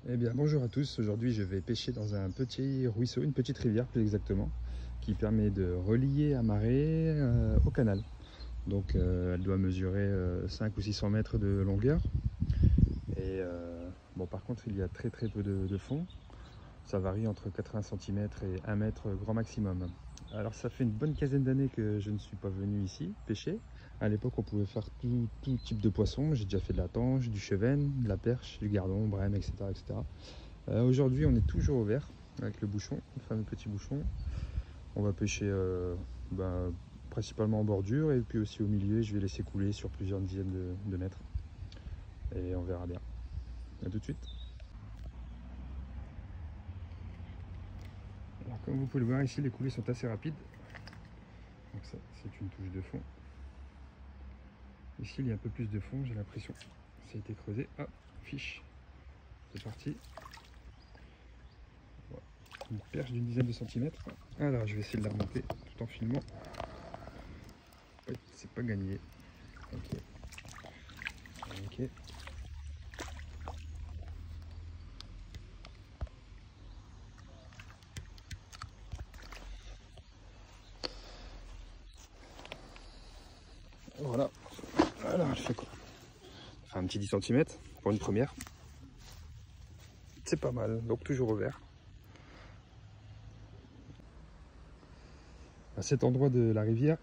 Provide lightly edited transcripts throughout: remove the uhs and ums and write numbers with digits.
Eh bien bonjour à tous, aujourd'hui je vais pêcher dans un petit ruisseau, une petite rivière plus exactement, qui permet de relier à marée au canal. Donc elle doit mesurer 5 ou 600 mètres de longueur. Et bon, par contre il y a très peu de fond, ça varie entre 80 cm et 1 mètre grand maximum. Alors ça fait une bonne quinzaine d'années que je ne suis pas venu ici pêcher. À l'époque on pouvait faire tout type de poisson, j'ai déjà fait de la tanche, du chevenne, de la perche, du gardon, brème, etc. etc. Aujourd'hui on est toujours au vert avec le bouchon, le fameux petit bouchon. On va pêcher principalement en bordure et puis aussi au milieu. Je vais laisser couler sur plusieurs dizaines de mètres et on verra bien. A tout de suite. Alors, comme vous pouvez le voir ici, les coulées sont assez rapides. Donc ça c'est une touche de fond. Ici il y a un peu plus de fond, j'ai l'impression. Ça a été creusé. Ah, fiche. C'est parti. Une perche d'une dizaine de centimètres. Alors je vais essayer de la remonter tout en filmant. Oui, c'est pas gagné. Ok. Ok. Voilà. Alors je fais quoi? Enfin, un petit 10 cm pour une première. C'est pas mal, donc toujours au vert. À cet endroit de la rivière,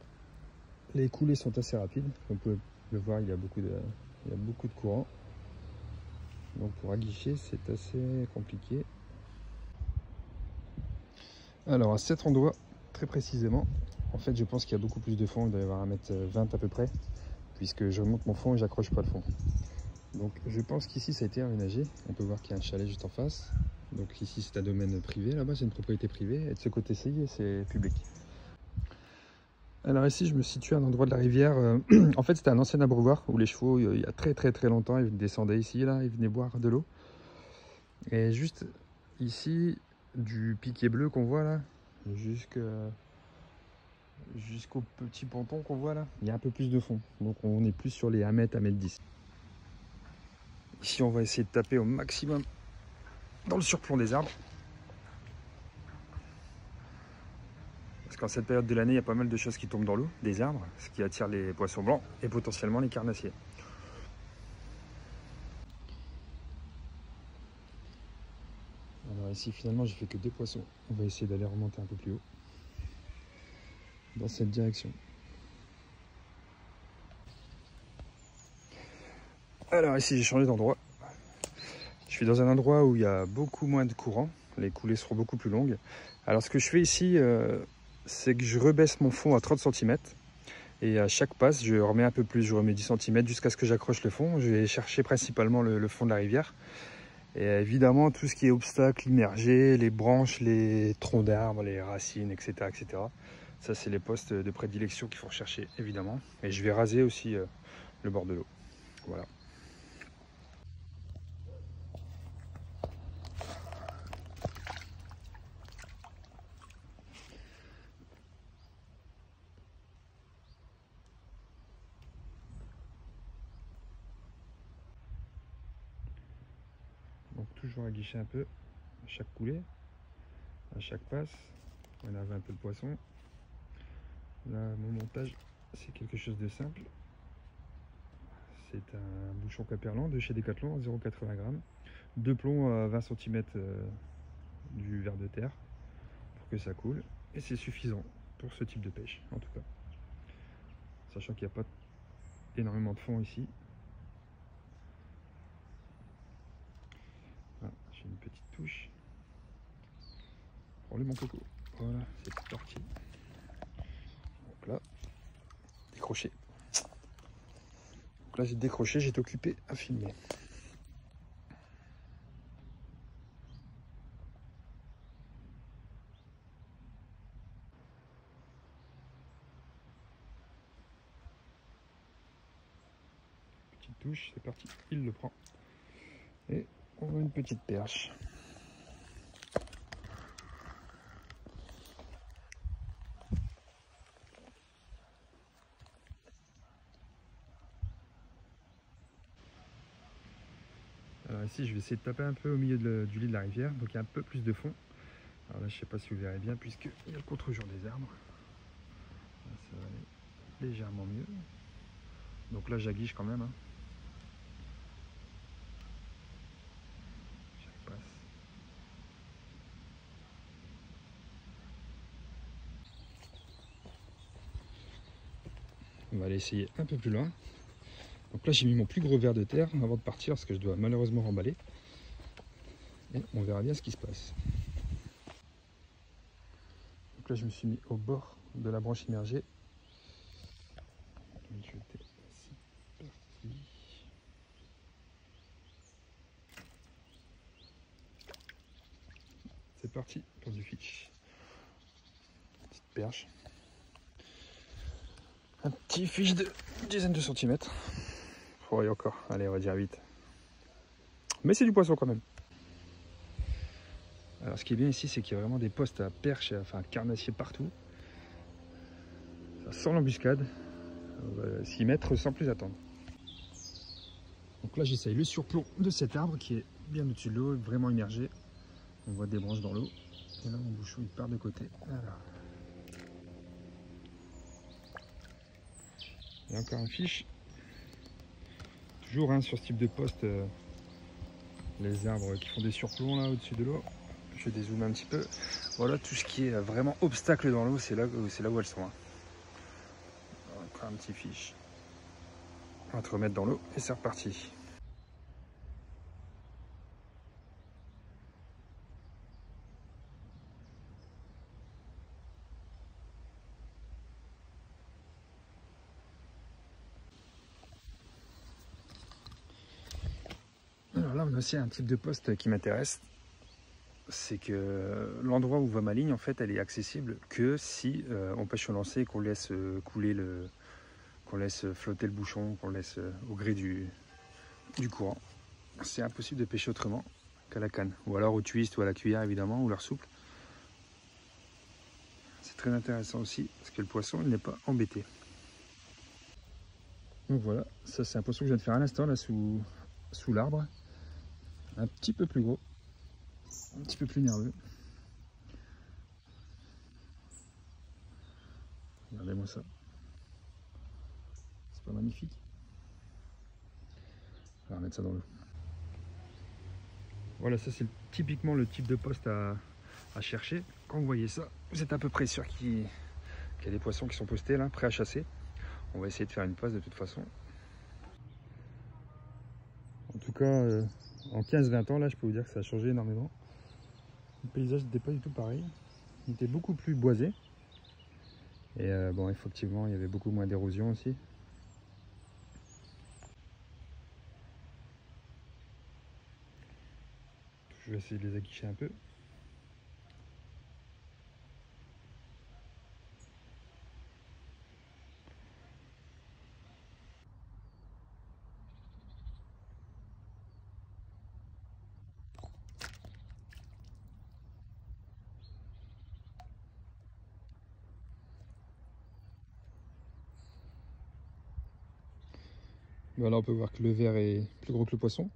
les coulées sont assez rapides. Comme vous pouvez le voir, il y a beaucoup de courant. Donc pour aguicher, c'est assez compliqué. Alors à cet endroit, très précisément, en fait je pense qu'il y a beaucoup plus de fond. Il doit y avoir 1,20 m à peu près, puisque je remonte mon fond et j'accroche pas le fond. Donc je pense qu'ici ça a été aménagé. On peut voir qu'il y a un chalet juste en face. Donc ici c'est un domaine privé, là-bas c'est une propriété privée, et de ce côté-ci c'est public. Alors ici je me situe à un endroit de la rivière, en fait c'était un ancien abreuvoir où les chevaux il y a très longtemps ils descendaient ici, là, ils venaient boire de l'eau. Et juste ici, du piquet bleu qu'on voit là, jusqu'au petit ponton qu'on voit là, il y a un peu plus de fond. Donc on est plus sur les 1 m, 1,10 m. Ici on va essayer de taper au maximum dans le surplomb des arbres. Parce qu'en cette période de l'année, il y a pas mal de choses qui tombent dans l'eau, des arbres, ce qui attire les poissons blancs et potentiellement les carnassiers. Alors ici, finalement, j'ai fait que 2 poissons. On va essayer d'aller remonter un peu plus haut, dans cette direction. Alors ici, j'ai changé d'endroit. Je suis dans un endroit où il y a beaucoup moins de courant. Les coulées seront beaucoup plus longues. Alors ce que je fais ici, c'est que je rebaisse mon fond à 30 cm. Et à chaque passe, je remets un peu plus, je remets 10 cm jusqu'à ce que j'accroche le fond. Je vais chercher principalement le fond de la rivière. Et évidemment, tout ce qui est obstacles immergés, les branches, les troncs d'arbres, les racines, etc., etc. Ça, c'est les postes de prédilection qu'il faut rechercher, évidemment. Et je vais raser aussi le bord de l'eau. Voilà. Donc toujours aguicher un peu à chaque coulée, à chaque passe. On lave un peu le poisson. Là, mon montage, c'est quelque chose de simple. C'est un bouchon Caperlan de chez Decathlon, 0,80 g. 2 plombs à 20 cm du ver de terre pour que ça coule. Et c'est suffisant pour ce type de pêche, en tout cas. Sachant qu'il n'y a pas énormément de fond ici. Ah, j'ai une petite touche. Prends-le mon coco. Voilà, c'est parti. Donc là, décroché. Donc là j'ai décroché, j'étais occupé à filmer. Petite touche, c'est parti, il le prend. Et on voit une petite perche. Alors Alors ici, je vais essayer de taper un peu au milieu du lit de la rivière, donc il y a un peu plus de fond. Alors là, je ne sais pas si vous verrez bien, puisqu'il y a le contre-jour des arbres. Là, ça va aller légèrement mieux. Donc là, j'aguiche quand même. Hein. Je passe. On va aller essayer un peu plus loin. Donc là, j'ai mis mon plus gros verre de terre avant de partir, parce que je dois malheureusement remballer. Et on verra bien ce qui se passe. Donc là, je me suis mis au bord de la branche immergée. C'est parti pour du fiche. Petite perche. Un petit fiche de dizaine de centimètres. Oh, et encore, allez, on va dire 8. Mais c'est du poisson quand même. Alors ce qui est bien ici, c'est qu'il y a vraiment des postes à perche, enfin carnassiers partout. Ça sent l'embuscade. On va s'y mettre sans plus attendre. Donc là, j'essaye le surplomb de cet arbre qui est bien au-dessus de l'eau, vraiment immergé. On voit des branches dans l'eau. Et là, mon bouchon, il part de côté. Voilà. Et encore un fiche. Toujours hein, sur ce type de poste, les arbres qui font des surplombs là au-dessus de l'eau. Je vais dézoomer un petit peu. Voilà, tout ce qui est vraiment obstacle dans l'eau, c'est là où elles sont. Hein. Encore un petit fiche. On va te remettre dans l'eau et c'est reparti. Alors là, on a aussi un type de poste qui m'intéresse. C'est que l'endroit où va ma ligne, en fait, elle est accessible que si on pêche au lancer et qu'on laisse couler qu'on laisse flotter le bouchon, qu'on laisse au gré du courant. C'est impossible de pêcher autrement qu'à la canne. Ou alors au twist ou à la cuillère, évidemment, ou leur souple. C'est très intéressant aussi, parce que le poisson, il n'est pas embêté. Donc voilà, ça c'est un poisson que je viens de faire à l'instant, là, sous l'arbre. Un petit peu plus gros. Un petit peu plus nerveux. Regardez-moi ça. C'est pas magnifique. On va remettre ça dans l'eau. Voilà, ça c'est typiquement le type de poste à chercher. Quand vous voyez ça, vous êtes à peu près sûr qu'il y a des poissons qui sont postés là, prêts à chasser. On va essayer de faire une passe de toute façon. En tout cas, en 15-20 ans, là, je peux vous dire que ça a changé énormément. Le paysage n'était pas du tout pareil. Il était beaucoup plus boisé. Et bon, effectivement, il y avait beaucoup moins d'érosion aussi. Je vais essayer de les aguicher un peu. Voilà, on peut voir que le verre est plus gros que le poisson.